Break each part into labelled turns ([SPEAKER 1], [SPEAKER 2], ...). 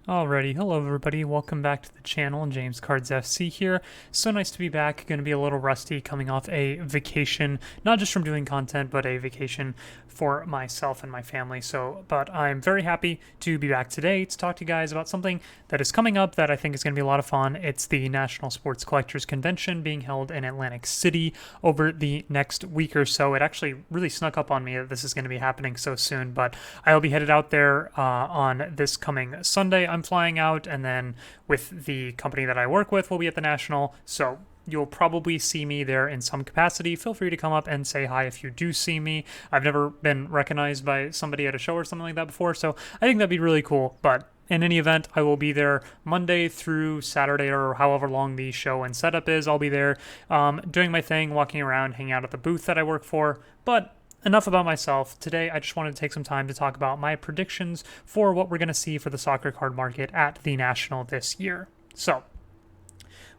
[SPEAKER 1] Alrighty, hello everybody, welcome back to the channel. James Cards FC here. So nice to be back. Going to be a little rusty coming off a vacation, not just from doing content, but a vacation for myself and my family. But I'm very happy to be back today to talk to you guys about something that is coming up that I think is going to be a lot of fun. It's the National Sports Collectors Convention being held in Atlantic City over the next week or so. It actually really snuck up on me that this is going to be happening so soon, but I'll be headed out there on this coming Sunday. I'm flying out, and then with the company that I work with, we'll be at the National, so you'll probably see me there in some capacity. Feel free to come up and say hi if you do see me. I've never been recognized by somebody at a show or something like that before, so I think that'd be really cool. But in any event, I will be there Monday through Saturday, or however long the show and setup is. I'll be there doing my thing, walking around, hanging out at the booth that I work for. But enough about myself. Today, I just wanted to take some time to talk about my predictions for what we're going to see for the soccer card market at the National this year. So,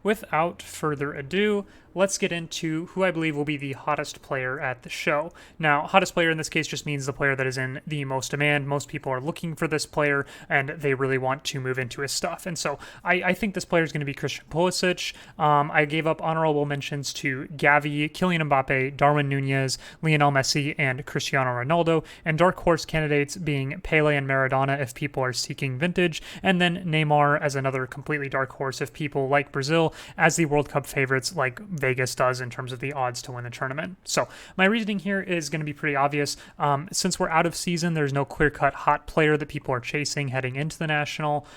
[SPEAKER 1] without further ado, let's get into who I believe will be the hottest player at the show. Now, hottest player in this case just means the player that is in the most demand. Most people are looking for this player, and they really want to move into his stuff. And so I think this player is going to be Christian Pulisic. I gave up honorable mentions to Gavi, Kylian Mbappe, Darwin Nunez, Lionel Messi, and Cristiano Ronaldo, and dark horse candidates being Pele and Maradona if people are seeking vintage, and then Neymar as another completely dark horse if people like Brazil as the World Cup favorites like Vegas does in terms of the odds to win the tournament. So my reasoning here is going to be pretty obvious. Since we're out of season, there's no clear-cut hot player that people are chasing heading into the National.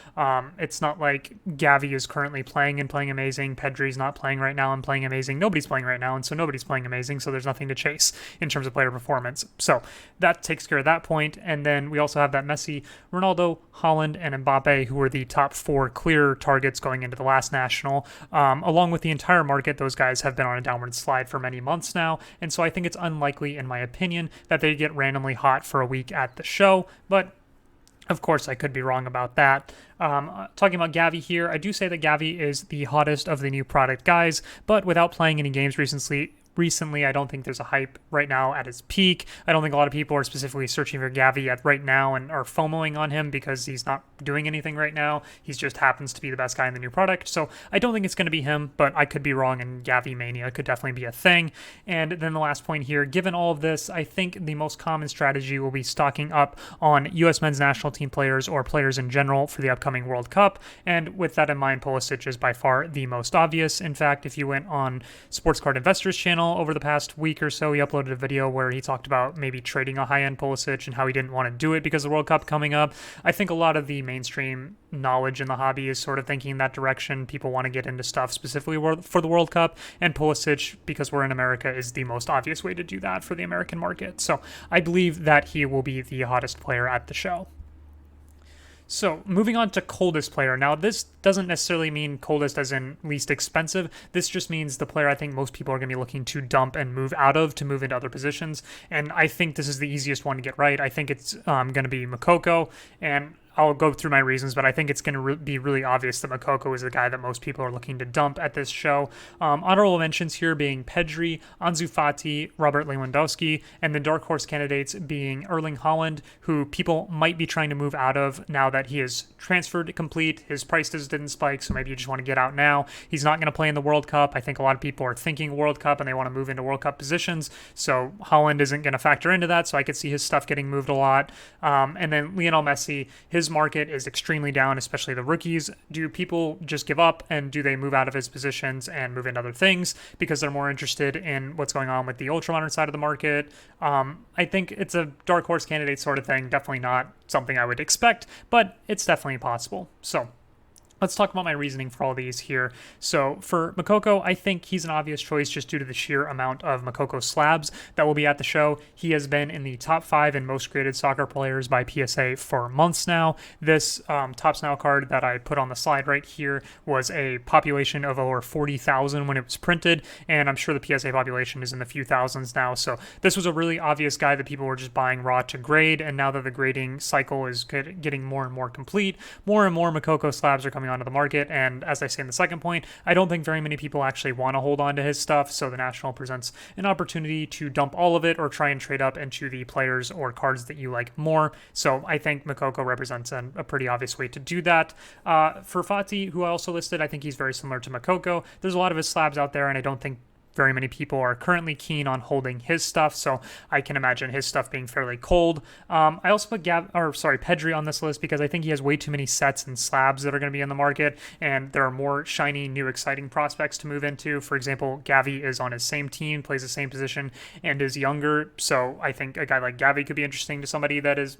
[SPEAKER 1] It's not like Gavi is currently playing and playing amazing. Pedri's not playing right now and playing amazing. Nobody's playing right now, and so nobody's playing amazing, so there's nothing to chase in terms of player performance. So that takes care of that point. And then we also have that Messi, Ronaldo, Haaland, and Mbappe, who were the top four clear targets going into the last National. Along with the entire market, those guys have been on a downward slide for many months now, and so I think it's unlikely, in my opinion, that they get randomly hot for a week at the show, but of course, I could be wrong about that. Talking about Gavi here, I do say that Gavi is the hottest of the new product guys, but without playing any games recently, I don't think there's a hype right now at his peak. I don't think a lot of people are specifically searching for Gavi at right now and are FOMOing on him because he's not doing anything right now. He just happens to be the best guy in the new product. So I don't think it's going to be him, but I could be wrong, and Gavi mania could definitely be a thing. And then the last point here, given all of this, I think the most common strategy will be stocking up on U.S. men's national team players or players in general for the upcoming World Cup. And with that in mind, Pulisic is by far the most obvious. In fact, if you went on Sports Card Investors channel over the past week or so, he uploaded a video where he talked about maybe trading a high-end Pulisic and how he didn't want to do it because of the World Cup coming up. I think a lot of the mainstream knowledge in the hobby is sort of thinking in that direction. People want to get into stuff specifically for the World Cup, and Pulisic, because we're in America, is the most obvious way to do that for the American market. So I believe that he will be the hottest player at the show. So, moving on to coldest player. Now, this doesn't necessarily mean coldest as in least expensive. This just means the player I think most people are going to be looking to dump and move out of to move into other positions. And I think this is the easiest one to get right. I think it's going to be Moukoko, and I'll go through my reasons, but I think it's going to be really obvious that Moukoko is the guy that most people are looking to dump at this show. Honorable mentions here being Pedri, Ansu Fati, Robert Lewandowski, and the dark horse candidates being Erling Haaland, who people might be trying to move out of now that he is transferred complete. His prices didn't spike, so maybe you just want to get out now. He's not going to play in the World Cup. I think a lot of people are thinking World Cup and they want to move into World Cup positions, so Haaland isn't going to factor into that, so I could see his stuff getting moved a lot. And then Lionel Messi, his market is extremely down, especially the rookies. Do people just give up, and do they move out of his positions and move into other things because they're more interested in what's going on with the ultra modern side of the market? I think it's a dark horse candidate sort of thing. Definitely not something I would expect, but it's definitely possible. So let's talk about my reasoning for all these here. So for Moukoko, I think he's an obvious choice just due to the sheer amount of Moukoko slabs that will be at the show. He has been in the top 5 in most graded soccer players by PSA for months now. This Topps Now card that I put on the slide right here was a population of over 40,000 when it was printed, and I'm sure the PSA population is in the few thousands now. So this was a really obvious guy that people were just buying raw to grade, and now that the grading cycle is getting more and more complete, more and more Moukoko slabs are coming onto the market. And as I say in the second point, I don't think very many people actually want to hold on to his stuff. So the National presents an opportunity to dump all of it or try and trade up into the players or cards that you like more. So I think Moukoko represents a pretty obvious way to do that. For Fati, who I also listed, I think he's very similar to Moukoko. There's a lot of his slabs out there, and I don't think very many people are currently keen on holding his stuff, so I can imagine his stuff being fairly cold. I also put Pedri on this list because I think he has way too many sets and slabs that are going to be in the market, and there are more shiny, new, exciting prospects to move into. For example, Gavi is on his same team, plays the same position, and is younger, so I think a guy like Gavi could be interesting to somebody that is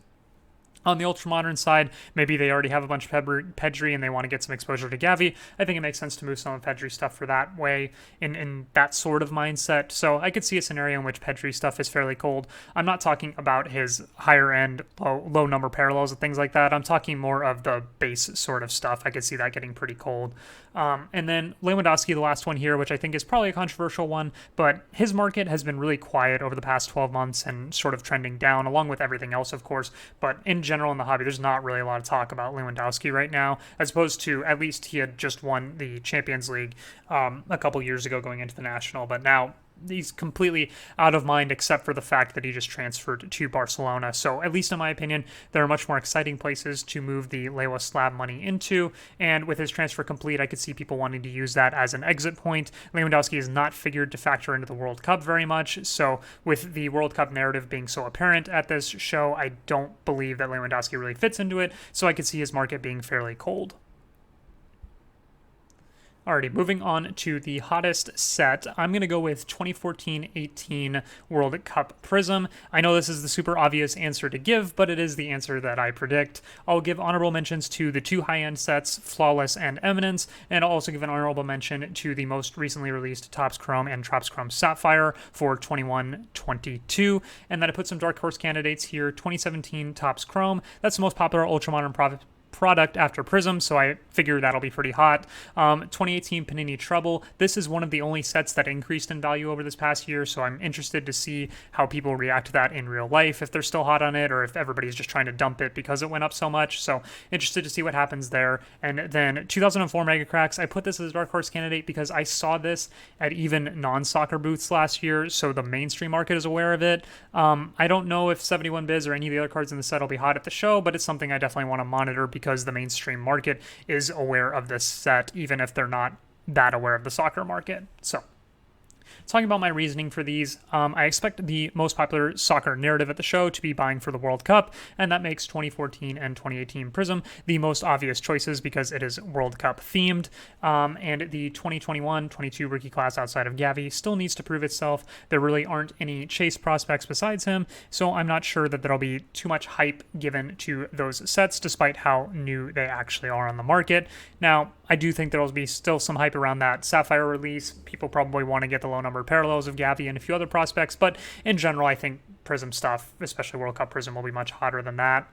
[SPEAKER 1] on the ultra-modern side. Maybe they already have a bunch of Pedri and they want to get some exposure to Gavi. I think it makes sense to move some of Pedri's stuff for that way in that sort of mindset. So I could see a scenario in which Pedri stuff is fairly cold. I'm not talking about his higher-end, low number parallels and things like that. I'm talking more of the base sort of stuff. I could see that getting pretty cold. And then Lewandowski, the last one here, which I think is probably a controversial one, but his market has been really quiet over the past 12 months and sort of trending down, along with everything else, of course. But in general in the hobby, there's not really a lot of talk about Lewandowski right now, as opposed to at least he had just won the Champions League a couple years ago going into the National, but now he's completely out of mind except for the fact that he just transferred to Barcelona. So at least in my opinion, there are much more exciting places to move the Lewa slab money into, and with his transfer complete, I could see people wanting to use that as an exit point. Lewandowski is not figured to factor into the World Cup very much, so with the World Cup narrative being so apparent at this show, I don't believe that Lewandowski really fits into it, so I could see his market being fairly cold. Alrighty, moving on to the hottest set. I'm going to go with 2014-18 World Cup Prizm. I know this is the super obvious answer to give, but it is the answer that I predict. I'll give honorable mentions to the two high-end sets, Flawless and Eminence, and I'll also give an honorable mention to the most recently released Topps Chrome and Topps Chrome Sapphire for 21-22. And then I put some dark horse candidates here. 2017 Topps Chrome. That's the most popular ultramodern product after Prizm, so I figure that'll be pretty hot. 2018 Panini Trouble. This is one of the only sets that increased in value over this past year, so I'm interested to see how people react to that in real life, if they're still hot on it, or if everybody's just trying to dump it because it went up so much. So interested to see what happens there. And then 2004 Mega Cracks. I put this as a dark horse candidate because I saw this at even non-soccer booths last year, so the mainstream market is aware of it. I don't know if 71 Biz or any of the other cards in the set will be hot at the show, but it's something I definitely want to monitor because the mainstream market is aware of this set, even if they're not that aware of the soccer market. So talking about my reasoning for these, I expect the most popular soccer narrative at the show to be buying for the World Cup, and that makes 2014 and 2018 Prizm the most obvious choices because it is World Cup themed, and the 2021-22 rookie class outside of Gavi still needs to prove itself. There really aren't any chase prospects besides him, so I'm not sure that there'll be too much hype given to those sets despite how new they actually are on the market. Now, I do think there'll be still some hype around that Sapphire release. People probably want to get the low number parallels of Gavi and a few other prospects, but in general, I think Prizm stuff, especially World Cup Prizm, will be much hotter than that.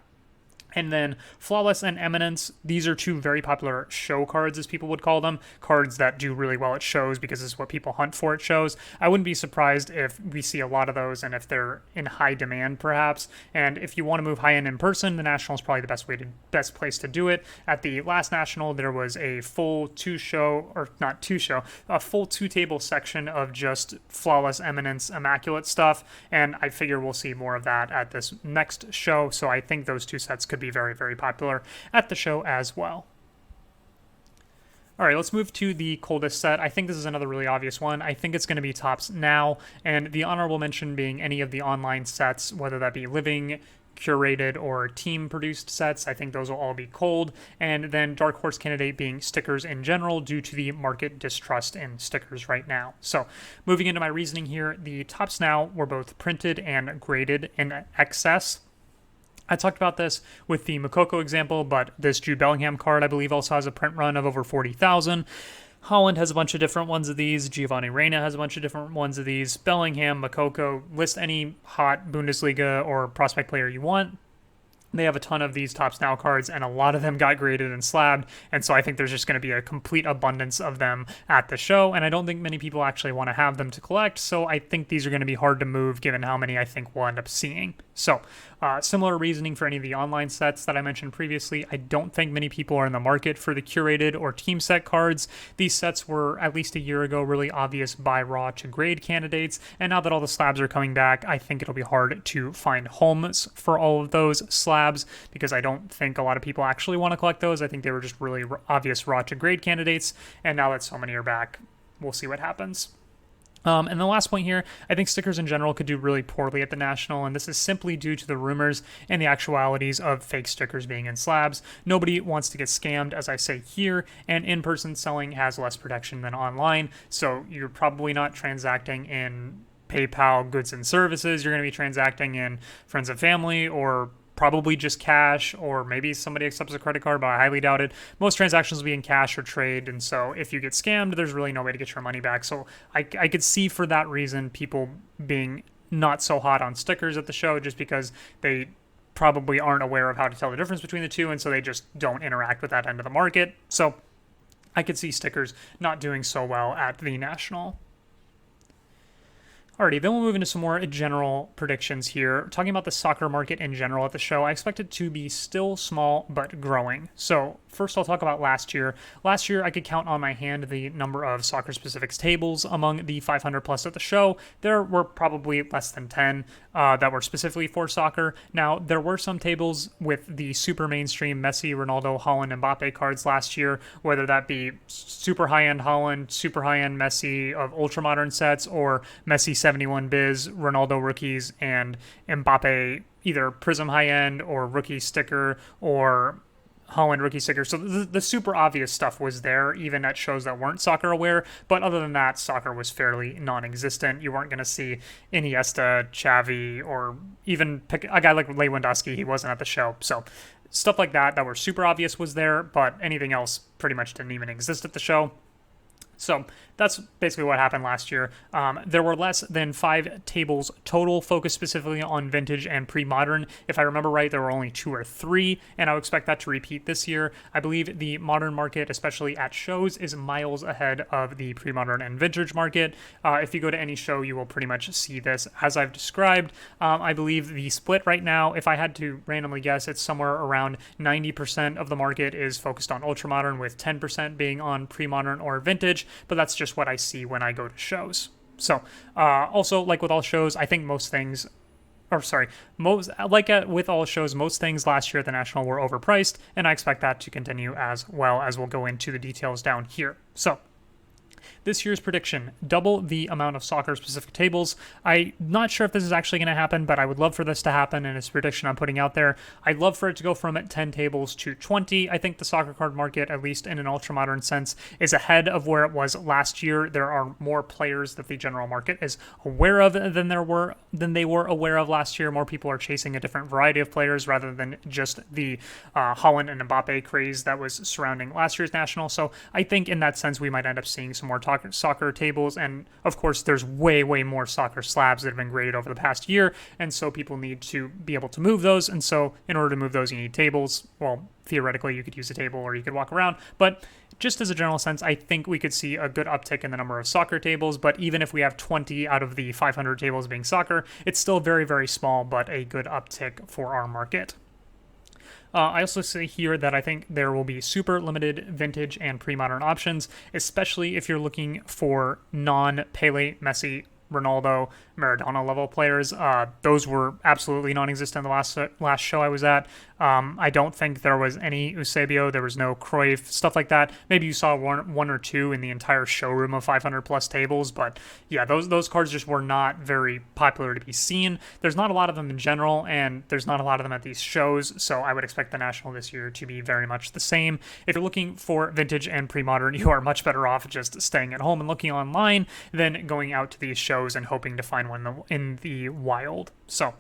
[SPEAKER 1] And then Flawless and Eminence, these are two very popular show cards, as people would call them, cards that do really well at shows because this is what people hunt for at shows. I wouldn't be surprised if we see a lot of those and if they're in high demand, perhaps. And if you want to move high-end in person, the National is probably the best place to do it. At the last National, there was a full a full two-table section of just Flawless, Eminence, Immaculate stuff, and I figure we'll see more of that at this next show, so I think those two sets could be very, very popular at the show as well. All right, let's move to the coldest set. I think this is another really obvious one. I think it's going to be Topps Now, and the honorable mention being any of the online sets, whether that be living, curated, or team-produced sets. I think those will all be cold. And then dark horse candidate being stickers in general due to the market distrust in stickers right now. So moving into my reasoning here, the Topps Now were both printed and graded in excess. I talked about this with the Moukoko example, but this Jude Bellingham card, I believe, also has a print run of over 40,000. Holland has a bunch of different ones of these. Giovanni Reina has a bunch of different ones of these. Bellingham, Moukoko, list any hot Bundesliga or prospect player you want. They have a ton of these Topps Now cards, and a lot of them got graded and slabbed, and so I think there's just going to be a complete abundance of them at the show, and I don't think many people actually want to have them to collect, so I think these are going to be hard to move given how many I think we'll end up seeing. So, similar reasoning for any of the online sets that I mentioned previously. I don't think many people are in the market for the curated or team set cards. These sets were, at least a year ago, really obvious buy raw to grade candidates, and now that all the slabs are coming back, I think it'll be hard to find homes for all of those slabs, because I don't think a lot of people actually want to collect those. I think they were just really obvious raw to grade candidates, and now that so many are back, we'll see what happens. And the last point here, I think stickers in general could do really poorly at the National, and this is simply due to the rumors and the actualities of fake stickers being in slabs. Nobody wants to get scammed, as I say here, and in-person selling has less protection than online, so you're probably not transacting in PayPal goods and services. You're going to be transacting in friends and family, or probably just cash, or maybe somebody accepts a credit card, but I highly doubt it. Most transactions will be in cash or trade, and so if you get scammed, there's really no way to get your money back. So I could see for that reason people being not so hot on stickers at the show, just because they probably aren't aware of how to tell the difference between the two, and so they just don't interact with that end of the market. So I could see stickers not doing so well at the National. Alrighty, then we'll move into some more general predictions here. Talking about the soccer market in general at the show, I expect it to be still small but growing. So first I'll talk about last year. Last year I could count on my hand the number of soccer specifics tables among the 500 plus at the show. There were probably less than 10 that were specifically for soccer. Now there were some tables with the super mainstream Messi, Ronaldo, Haaland, Mbappe cards last year, whether that be super high-end Haaland, super high-end Messi of ultra modern sets, or Messi 71 Biz, Ronaldo rookies, and Mbappe either Prizm high-end or rookie sticker, or Haaland rookie sticker. So the super obvious stuff was there, even at shows that weren't soccer aware. But other than that, soccer was fairly non-existent. You weren't going to see Iniesta, Xavi, or even pick a guy like Lewandowski. He wasn't at the show. So stuff like that were super obvious was there, but anything else pretty much didn't even exist at the show. So that's basically what happened last year. There were less than 5 tables total focused specifically on vintage and pre-modern. If I remember right, there were only 2 or 3, and I would expect that to repeat this year. I believe the modern market, especially at shows, is miles ahead of the pre-modern and vintage market. If you go to any show, you will pretty much see this as I've described. I believe the split right now, if I had to randomly guess, it's somewhere around 90% of the market is focused on ultra-modern, with 10% being on pre-modern or vintage, but that's just what I see when I go to shows. So also, like with all shows, I think with all shows, most things last year at the National were overpriced, and I expect that to continue, as well as we'll go into the details down here. So this year's prediction, double the amount of soccer-specific tables. I'm not sure if this is actually going to happen, but I would love for this to happen, and it's a prediction I'm putting out there. I'd love for it to go from 10 tables to 20. I think the soccer card market, at least in an ultra-modern sense, is ahead of where it was last year. There are more players that the general market is aware of than they were aware of last year. More people are chasing a different variety of players rather than just the Haaland and Mbappe craze that was surrounding last year's National. So I think in that sense, we might end up seeing some more soccer tables, and of course there's way more soccer slabs that have been graded over the past year, and so people need to be able to move those, and so in order to move those you need tables. Well, theoretically you could use a table or you could walk around, but just as a general sense, I think we could see a good uptick in the number of soccer tables. But even if we have 20 out of the 500 tables being soccer, it's still very small, but a good uptick for our market. I also say here that I think there will be super limited vintage and pre-modern options, especially if you're looking for non-Pele, Messi, Ronaldo, Maradona level players. Those were absolutely non-existent the last show I was at. I don't think there was any Eusebio. There was no Cruyff, stuff like that. Maybe you saw one or two in the entire showroom of 500 plus tables, but yeah, those cards just were not very popular to be seen. There's not a lot of them in general, and there's not a lot of them at these shows, so I would expect the National this year to be very much the same. If you're looking for vintage and pre-modern, you are much better off just staying at home and looking online than going out to these shows and hoping to find one in the wild. So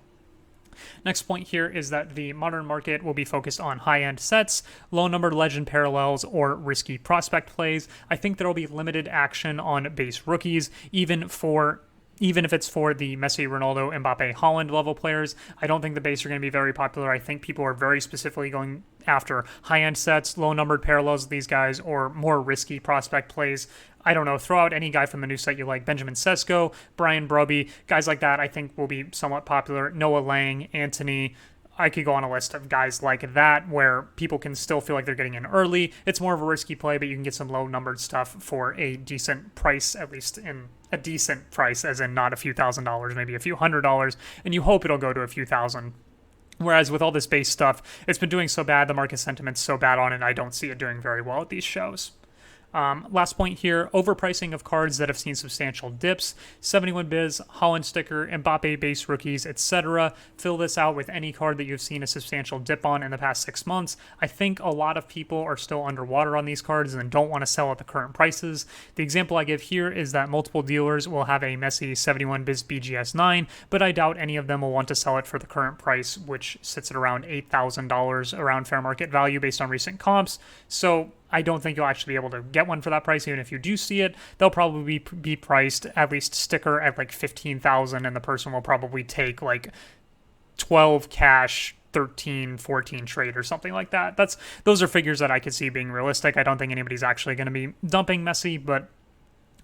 [SPEAKER 1] next point here is that the modern market will be focused on high-end sets, low-numbered legend parallels, or risky prospect plays. I think there will be limited action on base rookies, even for even if it's for the Messi, Ronaldo, Mbappe, Haaland level players, I don't think the base are going to be very popular. I think people are very specifically going after high-end sets, low-numbered parallels of these guys, or more risky prospect plays. I don't know, throw out any guy from the new set you like. Benjamin Sesko, Brian Broby, guys like that I think will be somewhat popular. Noah Lang, Anthony. I could go on a list of guys like that where people can still feel like they're getting in early. It's more of a risky play, but you can get some low-numbered stuff for a decent price, at least in a decent price, as in not a few $1,000s, maybe a few $100s, and you hope it'll go to a few thousand. Whereas with all this base stuff, it's been doing so bad, the market sentiment's so bad on it, I don't see it doing very well at these shows. Last point here, overpricing of cards that have seen substantial dips, 71 Biz, Haaland sticker, Mbappe base rookies, etc. Fill this out with any card that you've seen a substantial dip on in the past 6 months. I think a lot of people are still underwater on these cards and don't want to sell at the current prices. The example I give here is that multiple dealers will have a Messi 71 Biz BGS 9, but I doubt any of them will want to sell it for the current price, which sits at around $8,000 around fair market value based on recent comps. So I don't think you'll actually be able to get one for that price. Even if you do see it, they'll probably be priced at least sticker at like 15,000, and the person will probably take like 12 cash, 13, 14 trade or something like that. Those are figures that I could see being realistic. I don't think anybody's actually going to be dumping Messi, but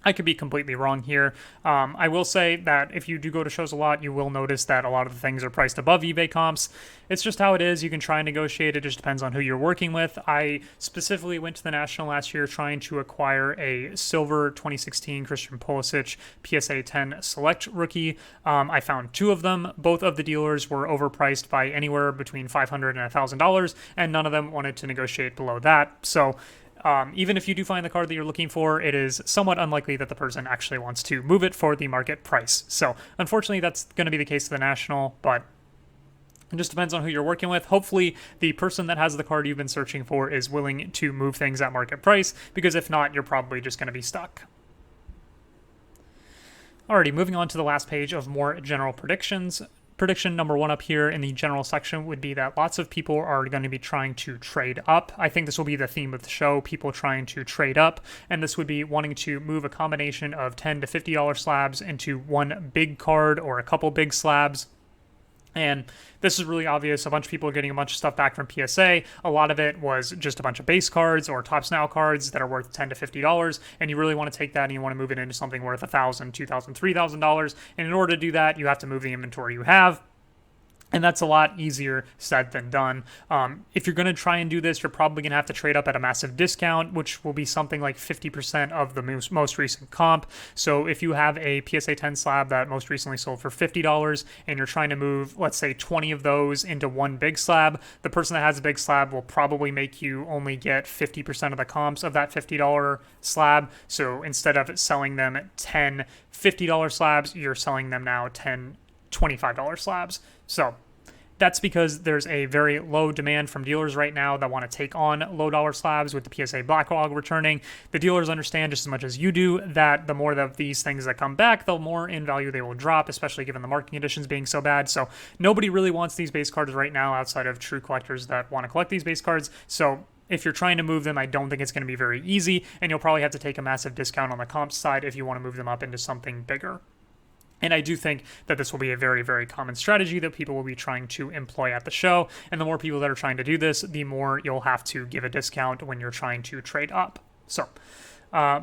[SPEAKER 1] I could be completely wrong here. I will say that if you do go to shows a lot, you will notice that a lot of the things are priced above eBay comps. It's just how it is. You can try and negotiate. It just depends on who you're working with. I specifically went to the National last year trying to acquire a silver 2016 Christian Pulisic PSA 10 Select rookie. I found 2 of them. Both of the dealers were overpriced by anywhere between $500 and $1,000, and none of them wanted to negotiate below that. So even if you do find the card that you're looking for, it is somewhat unlikely that the person actually wants to move it for the market price. So unfortunately, that's going to be the case of the National, but it just depends on who you're working with. Hopefully, the person that has the card you've been searching for is willing to move things at market price, because if not, you're probably just going to be stuck. Alrighty, moving on to the last page of more general predictions. Prediction number 1 up here in the general section would be that lots of people are going to be trying to trade up. I think this will be the theme of the show, people trying to trade up, and this would be wanting to move a combination of $10 to $50 slabs into one big card or a couple big slabs. And this is really obvious. A bunch of people are getting a bunch of stuff back from PSA. A lot of it was just a bunch of base cards or Topps Now cards that are worth $10 to $50. And you really want to take that and you want to move it into something worth $1,000, $2,000, $3,000. And in order to do that, you have to move the inventory you have. And that's a lot easier said than done. If you're going to try and do this, you're probably going to have to trade up at a massive discount, which will be something like 50% of the most recent comp. So if you have a PSA 10 slab that most recently sold for $50 and you're trying to move, let's say, 20 of those into one big slab, the person that has a big slab will probably make you only get 50% of the comps of that $50 slab. So instead of selling them 10 $50 slabs, you're selling them now 10 $25 slabs. So that's because there's a very low demand from dealers right now that want to take on low dollar slabs with the PSA backlog returning. The dealers understand just as much as you do that the more of these things that come back, the more in value they will drop, especially given the market conditions being so bad. So nobody really wants these base cards right now outside of true collectors that want to collect these base cards. So if you're trying to move them, I don't think it's going to be very easy, and you'll probably have to take a massive discount on the comp side if you want to move them up into something bigger. And I do think that this will be a very, very common strategy that people will be trying to employ at the show. And the more people that are trying to do this, the more you'll have to give a discount when you're trying to trade up. So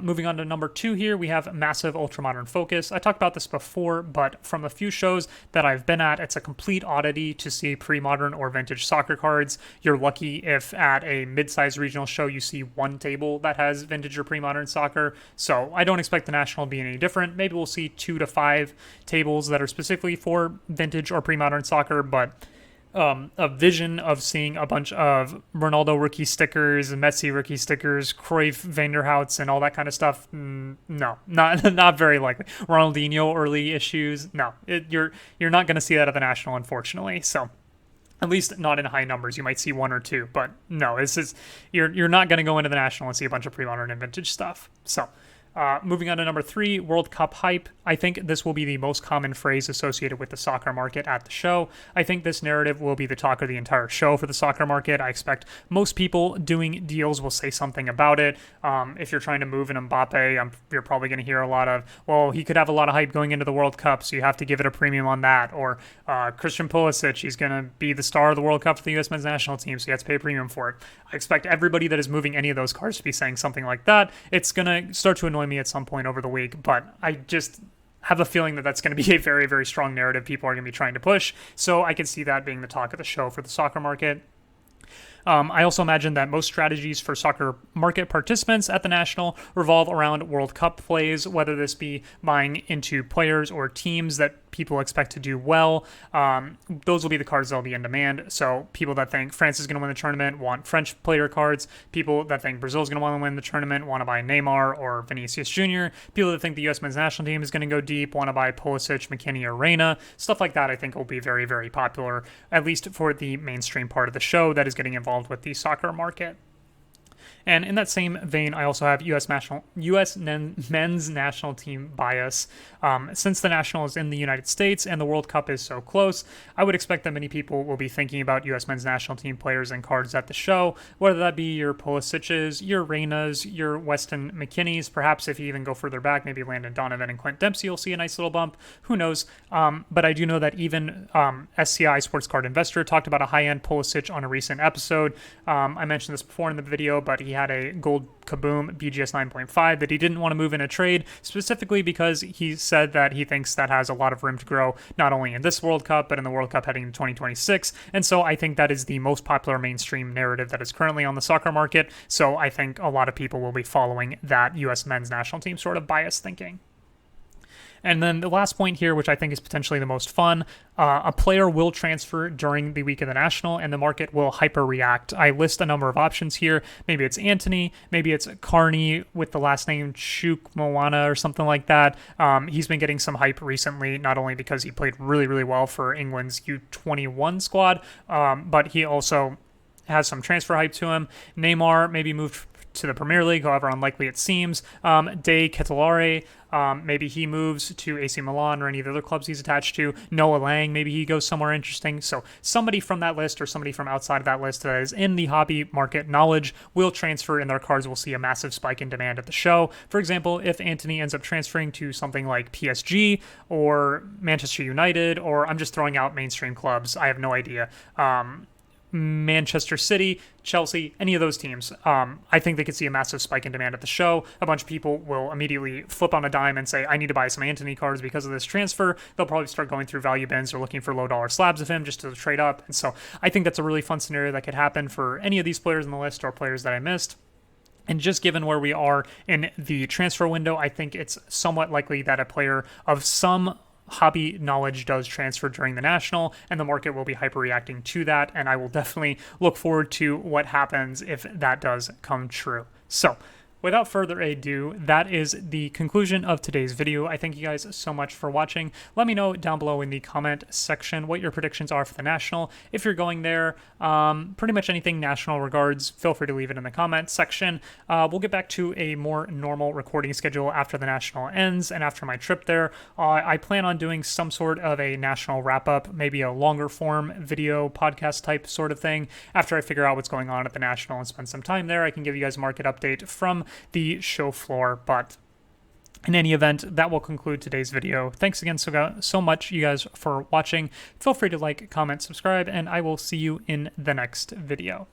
[SPEAKER 1] moving on to number 2 here, we have massive ultramodern focus. I talked about this before, but from a few shows that I've been at, it's a complete oddity to see pre-modern or vintage soccer cards. You're lucky if at a mid-sized regional show you see one table that has vintage or pre-modern soccer. So I don't expect the National to be any different. Maybe we'll see 2 to 5 tables that are specifically for vintage or pre-modern soccer, but a vision of seeing a bunch of Ronaldo rookie stickers, Messi rookie stickers, Cruyff, Vanderhouts, and all that kind of stuff. No, not very likely. Ronaldinho early issues. No, you're not going to see that at the National, unfortunately. So at least not in high numbers. You might see 1 or 2, but no, you're not going to go into the National and see a bunch of pre-modern and vintage stuff. So Moving on to number 3, World Cup hype. I think this will be the most common phrase associated with the soccer market at the show. I think this narrative will be the talk of the entire show for the soccer market. I expect most people doing deals will say something about it. If you're trying to move an Mbappe, you're probably going to hear a lot of, well, he could have a lot of hype going into the World Cup, so you have to give it a premium on that. Or Christian Pulisic, he's going to be the star of the World Cup for the U.S. men's national team, so you have to pay a premium for it. I expect everybody that is moving any of those cards to be saying something like that. It's going to start to annoy me at some point over the week, but I just have a feeling that that's going to be a very, very strong narrative people are going to be trying to push. So I can see that being the talk of the show for the soccer market. I also imagine that most strategies for soccer market participants at the National revolve around World Cup plays, whether this be buying into players or teams that people expect to do well. Those will be the cards that will be in demand. So people that think France is going to win the tournament want French player cards. People that think Brazil is going to want to win the tournament want to buy Neymar or Vinicius Jr. People that think the U.S. men's national team is going to go deep want to buy Pulisic, McKennie, or Reina. Stuff like that I think will be very, very popular, at least for the mainstream part of the show that is getting involved with the soccer market. And in that same vein, I also have U.S. men's national team bias. Since the National is in the United States and the World Cup is so close, I would expect that many people will be thinking about U.S. men's national team players and cards at the show, whether that be your Pulisic's, your Reinas, your Weston McKennies, perhaps if you even go further back, maybe Landon Donovan and Clint Dempsey, you'll see a nice little bump. Who knows? But I do know that even SCI Sports Card Investor talked about a high-end Pulisic on a recent episode. I mentioned this before in the video, but he had a gold Kaboom BGS 9.5 that he didn't want to move in a trade, specifically because he said that he thinks that has a lot of room to grow, not only in this World Cup, but in the World Cup heading to 2026. And so I think that is the most popular mainstream narrative that is currently on the soccer market. So I think a lot of people will be following that U.S. men's national team sort of biased thinking. And then the last point here, which I think is potentially the most fun, a player will transfer during the week of the National and the market will hyper-react. I list a number of options here. Maybe it's Antony, maybe it's Carney with the last name Chukmoana or something like that. He's been getting some hype recently, not only because he played really, really well for England's U21 squad, but he also has some transfer hype to him. Neymar maybe moved to the Premier League, however unlikely it seems. De Ketelaere, maybe he moves to AC Milan or any of the other clubs he's attached to. Noah Lang, maybe he goes somewhere interesting. So somebody from that list or somebody from outside of that list that is in the hobby market knowledge will transfer, and their cards will see a massive spike in demand at the show. For example, if Antony ends up transferring to something like PSG or Manchester United, or I'm just throwing out mainstream clubs, I have no idea. Manchester City, Chelsea, any of those teams, I think they could see a massive spike in demand at the show. A bunch of people will immediately flip on a dime and say, I need to buy some Antony cards because of this transfer. They'll probably start going through value bins or looking for low dollar slabs of him just to trade up. And so I think that's a really fun scenario that could happen for any of these players on the list or players that I missed. And just given where we are in the transfer window, I think it's somewhat likely that a player of some hobby knowledge does transfer during the National, and the market will be hyper-reacting to that, and I will definitely look forward to what happens if that does come true. So, without further ado, that is the conclusion of today's video. I thank you guys so much for watching. Let me know down below in the comment section what your predictions are for the National. If you're going there, pretty much anything National regards, feel free to leave it in the comment section. We'll get back to a more normal recording schedule after the National ends and after my trip there. I plan on doing some sort of a National wrap-up, maybe a longer form video podcast type sort of thing. After I figure out what's going on at the National and spend some time there, I can give you guys a market update from the show floor. But in any event, that will conclude today's video. Thanks again so much, you guys, for watching. Feel free to like, comment, subscribe, and I will see you in the next video.